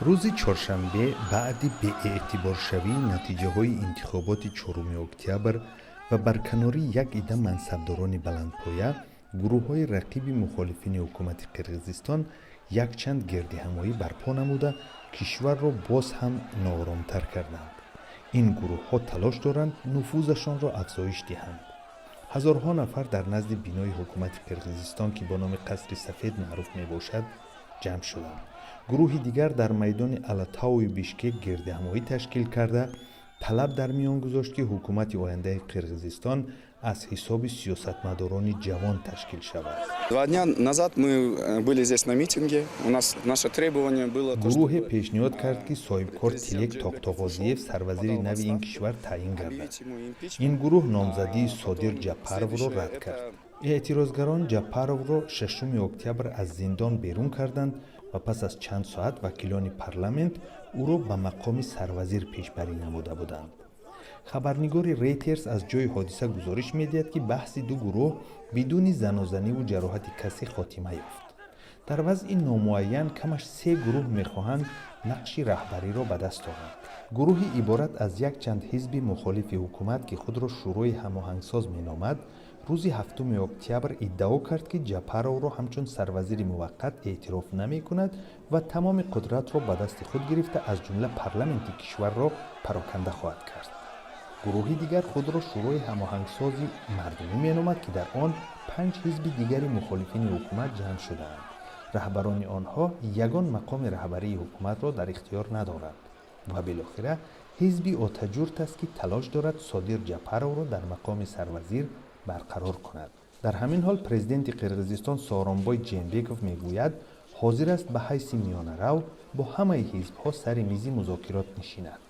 рӯзи чоршанбе баъди беэътиборшавии натиҷаҳои интихоботи 4 октябр ва барканории як ида мансабдорони баландпоя, гурӯҳҳои рақиби мухолифини ҳукумати Қирғизистон якчанд гирдиҳамоӣ барпо намуда, кишварро боз ҳам нооромтар карданд. Ин гурӯҳҳо талош доранд нуфузашонро афзоиш диҳанд. ҳазорҳо нафар дар назди бинои ҳукумати Қирғизистон, ки бо номи Қасри Сафед маъруф мебошад, ҷамъ шуданд. гурӯҳи дигар дар майдони Алатауи Бишкек гирдиҳамоӣ ташкил карда, талаб дар миён гузошт, ки ҳукумати ояндаи Қирғизистон аз ҳисоби сиёсатмадорони ҷавон ташкил шавад. 2 дня назад мы были здесь на митинге. У нас наше требование было то, гурӯҳе пешниҳод кард, ки соҳибкор Тилек Тоқтоғозиев сарвазири нави ин кишвар таъин гардад. ин гурӯҳ номзадии Содир Ҷапаровро рад кард. эътирозгарон Ҷапаровро 6 октябр аз зиндон берун карданд ва пас аз чанд соат вакилони парламент ӯро ба мақоми сарвазир пешбарӣ намуда буданд. хабарнигори Reuters аз ҷои ҳодиса гузориш медиҳад, ки баҳси ду гурӯҳ бидуни занозаниву ҷароҳати касӣ хотима ёфт. дар вазъи номуайян камаш 3 гурӯҳ мехоҳанд нақши раҳбариро ба даст оранд. гурӯҳи иборат аз якчанд ҳизби мухолифи ҳукумат, ки худро шӯрои ҳамоҳангсоз меномад, рӯзи 7 октябр иддао кард, ки Ҷапаровро ҳамчун сарвазири муваққат эътироф намекунад ва тамоми қудратро ба дасти худ гирифта, аз ҷумла парламенти кишварро пароканда хоҳад кард. гурӯҳи дигар худро шӯрои ҳамоҳангсози мардумӣ меномад, ки дар он 5 ҳизби дигари мухолифини ҳукумат ҷамъ шудаанд. раҳбарони онҳо ягон мақоми раҳбарии ҳукуматро дар ихтиёр надоранд ва билохира ҳизби Отаҷурт аст, ки талош дорад Содир Ҷапаровро дар мақоми сарвазир барқарор кунад. дар ҳамин ҳол президенти Қирғизистон Сооронбой Ҷээнбеков мегӯяд, ҳозир аст ба ҳайси миёнарав бо ҳамаи ҳизбҳо сари мизи музокирот нишинад.